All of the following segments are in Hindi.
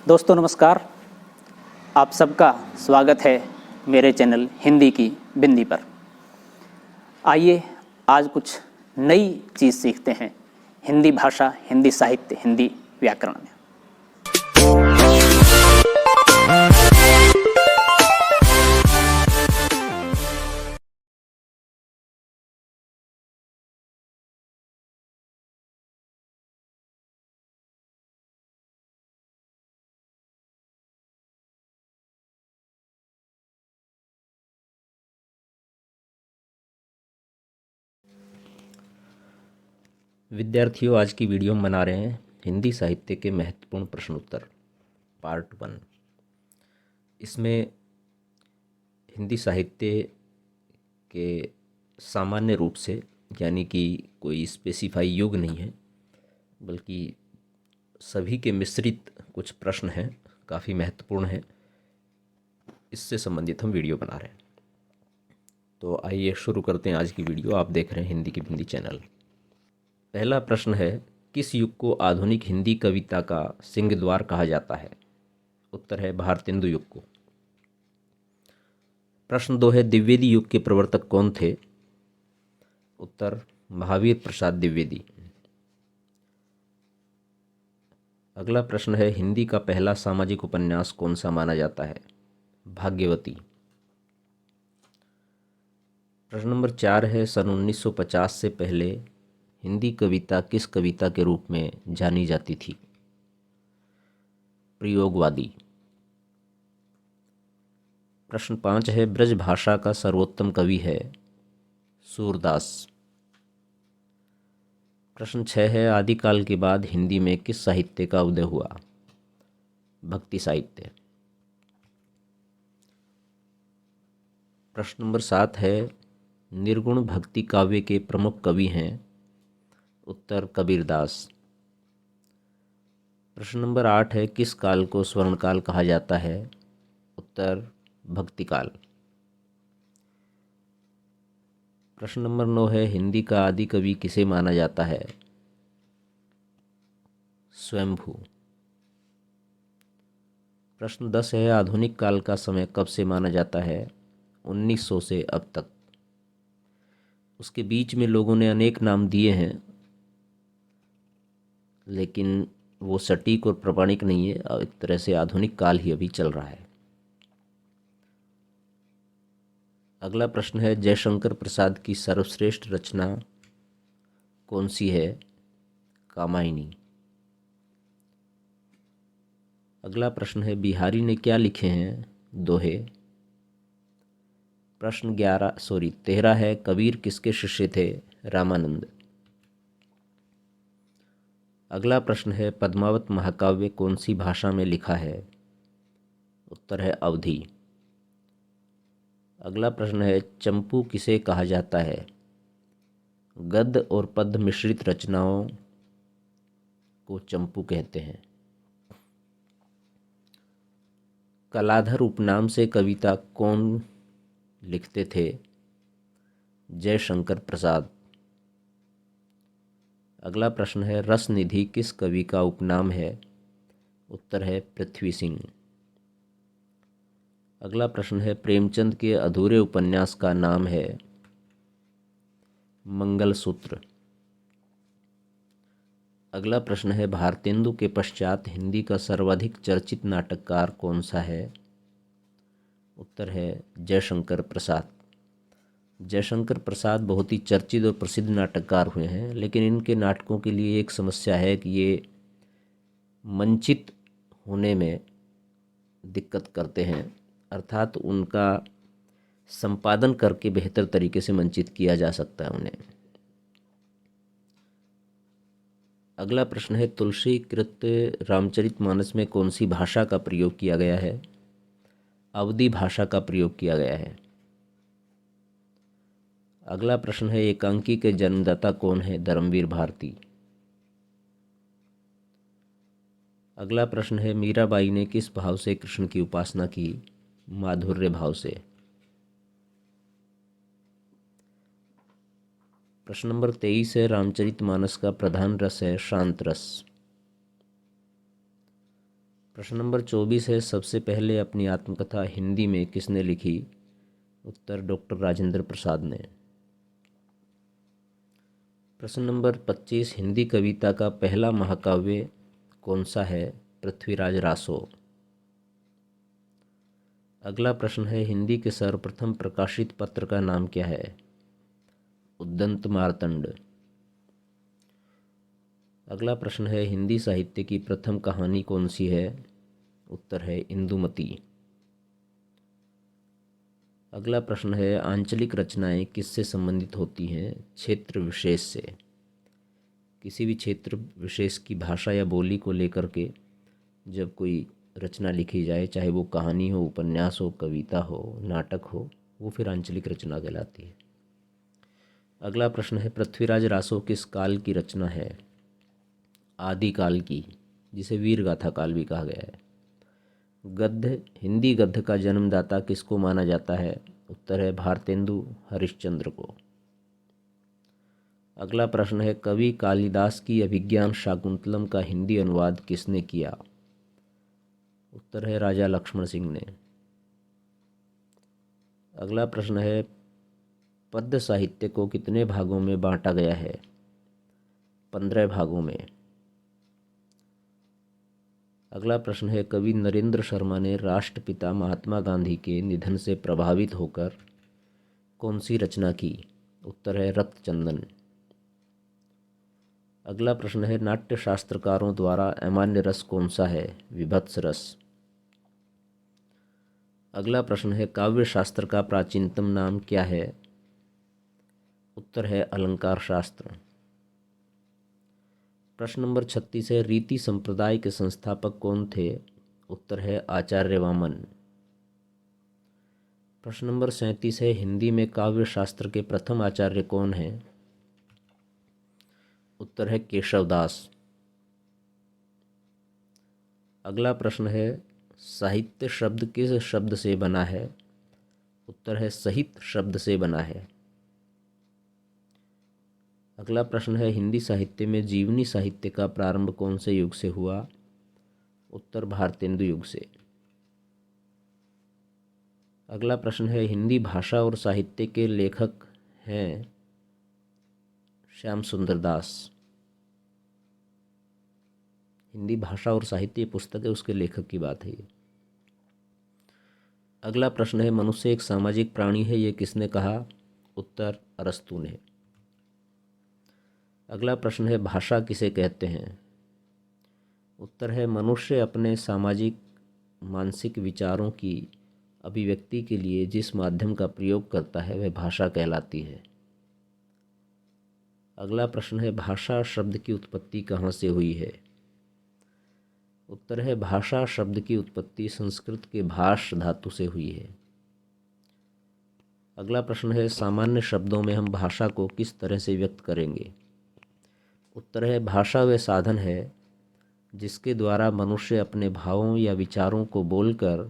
दोस्तों नमस्कार। आप सबका स्वागत है मेरे चैनल हिंदी की बिंदी पर। आइए आज कुछ नई चीज़ सीखते हैं हिंदी भाषा, हिंदी साहित्य, हिंदी व्याकरण में। विद्यार्थियों, आज की वीडियो हम बना रहे हैं हिंदी साहित्य के महत्वपूर्ण प्रश्न उत्तर पार्ट 1। इसमें हिंदी साहित्य के सामान्य रूप से, यानी कि कोई स्पेसिफाई युग नहीं है, बल्कि सभी के मिश्रित कुछ प्रश्न हैं, काफ़ी महत्वपूर्ण हैं। इससे संबंधित हम वीडियो बना रहे हैं। तो आइए शुरू करते हैं आज की वीडियो। आप देख रहे हैं हिंदी की बिंदी चैनल। पहला प्रश्न है, किस युग को आधुनिक हिंदी कविता का सिंहद्वार कहा जाता है? उत्तर है भारतेंदु युग को। प्रश्न 2 है, द्विवेदी युग के प्रवर्तक कौन थे? उत्तर महावीर प्रसाद द्विवेदी। अगला प्रश्न है, हिंदी का पहला सामाजिक उपन्यास कौन सा माना जाता है? भाग्यवती। प्रश्न नंबर 4 है, सन 1950 से पहले हिंदी कविता किस कविता के रूप में जानी जाती थी? प्रयोगवादी। प्रश्न 5 है, ब्रज भाषा का सर्वोत्तम कवि है? सूरदास। प्रश्न 6 है, आदिकाल के बाद हिंदी में किस साहित्य का उदय हुआ? भक्ति साहित्य। प्रश्न नंबर 7 है, निर्गुण भक्ति काव्य के प्रमुख कवि हैं? उत्तर कबीरदास। प्रश्न नंबर 8 है, किस काल को स्वर्णकाल कहा जाता है? उत्तर भक्तिकाल। प्रश्न नंबर 9 है, हिंदी का आदि कवि किसे माना जाता है? स्वयंभू। प्रश्न 10 है, आधुनिक काल का समय कब से माना जाता है? 1900 से अब तक। उसके बीच में लोगों ने अनेक नाम दिए हैं, लेकिन वो सटीक और प्रामाणिक नहीं है। एक तरह से आधुनिक काल ही अभी चल रहा है। अगला प्रश्न है, जयशंकर प्रसाद की सर्वश्रेष्ठ रचना कौन सी है? कामायनी। अगला प्रश्न है, बिहारी ने क्या लिखे हैं? दोहे। प्रश्न 13 है, कबीर किसके शिष्य थे? रामानंद। अगला प्रश्न है, पद्मावत महाकाव्य कौन सी भाषा में लिखा है? उत्तर है अवधी। अगला प्रश्न है, चंपू किसे कहा जाता है? गद्य और पद्य मिश्रित रचनाओं को चंपू कहते हैं। कलाधर उपनाम से कविता कौन लिखते थे? जयशंकर प्रसाद। अगला प्रश्न है, रसनिधि किस कवि का उपनाम है? उत्तर है पृथ्वी सिंह। अगला प्रश्न है, प्रेमचंद के अधूरे उपन्यास का नाम है? मंगलसूत्र। अगला प्रश्न है, भारतेंदु के पश्चात हिंदी का सर्वाधिक चर्चित नाटककार कौन सा है? उत्तर है जयशंकर प्रसाद। जयशंकर प्रसाद बहुत ही चर्चित और प्रसिद्ध नाटककार हुए हैं, लेकिन इनके नाटकों के लिए एक समस्या है कि ये मंचित होने में दिक्कत करते हैं, अर्थात उनका संपादन करके बेहतर तरीके से मंचित किया जा सकता है उन्हें। अगला प्रश्न है, तुलसी कृत रामचरितमानस में कौन सी भाषा का प्रयोग किया गया है? अवधी भाषा का प्रयोग किया गया है। अगला प्रश्न है, एकांकी के जन्मदाता कौन है? धर्मवीर भारती। अगला प्रश्न है, मीराबाई ने किस भाव से कृष्ण की उपासना की? माधुर्य भाव से। प्रश्न नंबर 23 है, रामचरितमानस का प्रधान रस है शांत रस। प्रश्न नंबर 24 है, सबसे पहले अपनी आत्मकथा हिंदी में किसने लिखी? उत्तर डॉक्टर राजेंद्र प्रसाद ने। प्रश्न नंबर 25, हिंदी कविता का पहला महाकाव्य कौन सा है? पृथ्वीराज रासो। अगला प्रश्न है, हिंदी के सर्वप्रथम प्रकाशित पत्र का नाम क्या है? उद्दंत मार्तंड। अगला प्रश्न है, हिंदी साहित्य की प्रथम कहानी कौन सी है? उत्तर है इंदुमती। अगला प्रश्न है, आंचलिक रचनाएं किससे संबंधित होती हैं? क्षेत्र विशेष से। किसी भी क्षेत्र विशेष की भाषा या बोली को लेकर के जब कोई रचना लिखी जाए, चाहे वो कहानी हो, उपन्यास हो, कविता हो, नाटक हो, वो फिर आंचलिक रचना कहलाती है। अगला प्रश्न है, पृथ्वीराज रासो किस काल की रचना है? आदिकाल की, जिसे वीर गाथा काल भी कहा गया है। गद्य, हिंदी गद्य का जन्मदाता किसको माना जाता है? उत्तर है भारतेंदु हरिश्चंद्र को। अगला प्रश्न है, कवि कालिदास की अभिज्ञान शाकुंतलम का हिंदी अनुवाद किसने किया? उत्तर है राजा लक्ष्मण सिंह ने। अगला प्रश्न है, पद्य साहित्य को कितने भागों में बांटा गया है? 15 भागों में। अगला प्रश्न है, कवि नरेंद्र शर्मा ने राष्ट्रपिता महात्मा गांधी के निधन से प्रभावित होकर कौन सी रचना की? उत्तर है रक्तचंदन। अगला प्रश्न है, नाट्य शास्त्रकारों द्वारा अमान्य रस कौन सा है? विभत्स रस। अगला प्रश्न है, काव्य शास्त्र का प्राचीनतम नाम क्या है? उत्तर है अलंकार शास्त्र। प्रश्न नंबर 36 है, रीति संप्रदाय के संस्थापक कौन थे? उत्तर है आचार्य वामन। प्रश्न नंबर 37 है, हिंदी में काव्य शास्त्र के प्रथम आचार्य कौन हैं? उत्तर है केशवदास। अगला प्रश्न है, साहित्य शब्द किस शब्द से बना है? उत्तर है सहित शब्द से बना है। अगला प्रश्न है, हिंदी साहित्य में जीवनी साहित्य का प्रारंभ कौन से युग से हुआ? उत्तर भारतेंदु युग से। अगला प्रश्न है, हिंदी भाषा और साहित्य के लेखक हैं श्याम सुंदर दास। हिंदी भाषा और साहित्य पुस्तक है, उसके लेखक की बात है ये। अगला प्रश्न है, मनुष्य एक सामाजिक प्राणी है, ये किसने कहा? उत्तर अरस्तू ने। अगला प्रश्न है, भाषा किसे कहते हैं? उत्तर है मनुष्य अपने सामाजिक मानसिक विचारों की अभिव्यक्ति के लिए जिस माध्यम का प्रयोग करता है वह भाषा कहलाती है। अगला प्रश्न है, भाषा शब्द की उत्पत्ति कहाँ से हुई है? उत्तर है भाषा शब्द की उत्पत्ति संस्कृत के भाष धातु से हुई है। अगला प्रश्न है, सामान्य शब्दों में हम भाषा को किस तरह से व्यक्त करेंगे? उत्तर है भाषा वह साधन है जिसके द्वारा मनुष्य अपने भावों या विचारों को बोलकर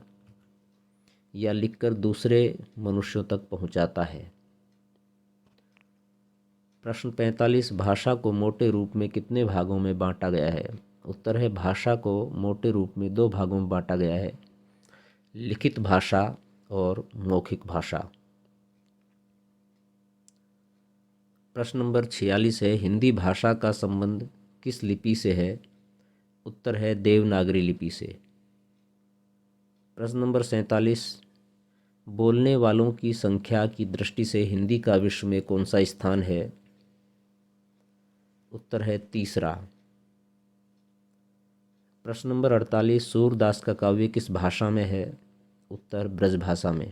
या लिखकर दूसरे मनुष्यों तक पहुंचाता है। प्रश्न 45, भाषा को मोटे रूप में कितने भागों में बांटा गया है? उत्तर है भाषा को मोटे रूप में 2 भागों में बांटा गया है, लिखित भाषा और मौखिक भाषा। प्रश्न नंबर 46 है, हिंदी भाषा का संबंध किस लिपि से है? उत्तर है देवनागरी लिपि से। प्रश्न नंबर 47, बोलने वालों की संख्या की दृष्टि से हिंदी का विश्व में कौन सा स्थान है? उत्तर है तीसरा। प्रश्न नंबर 48, सूरदास का काव्य किस भाषा में है? उत्तर ब्रजभाषा में।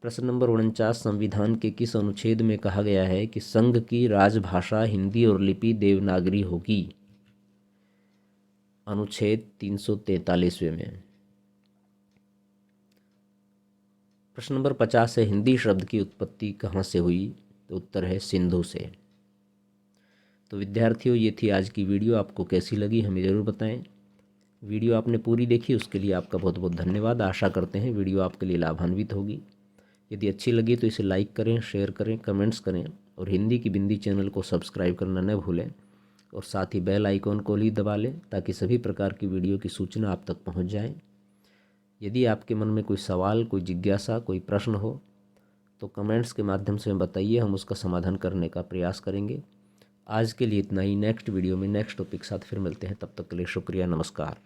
प्रश्न नंबर 49, संविधान के किस अनुच्छेद में कहा गया है कि संघ की राजभाषा हिंदी और लिपि देवनागरी होगी? अनुच्छेद 343वें में। प्रश्न नंबर 50 है, हिंदी शब्द की उत्पत्ति कहाँ से हुई? तो उत्तर है सिंधु से। तो विद्यार्थियों, ये थी आज की वीडियो। आपको कैसी लगी हमें ज़रूर बताएं। वीडियो आपने पूरी देखी उसके लिए आपका बहुत बहुत धन्यवाद। आशा करते हैं वीडियो आपके लिए लाभान्वित होगी। यदि अच्छी लगी तो इसे लाइक करें, शेयर करें, कमेंट्स करें और हिंदी की बिंदी चैनल को सब्सक्राइब करना न भूलें और साथ ही बेल आइकॉन को भी दबा लें ताकि सभी प्रकार की वीडियो की सूचना आप तक पहुंच जाए। यदि आपके मन में कोई सवाल, कोई जिज्ञासा, कोई प्रश्न हो तो कमेंट्स के माध्यम से बताइए, हम उसका समाधान करने का प्रयास करेंगे। आज के लिए इतना ही। नेक्स्ट वीडियो में नेक्स्ट टॉपिक के साथ फिर मिलते हैं। तब तक के लिए शुक्रिया, नमस्कार।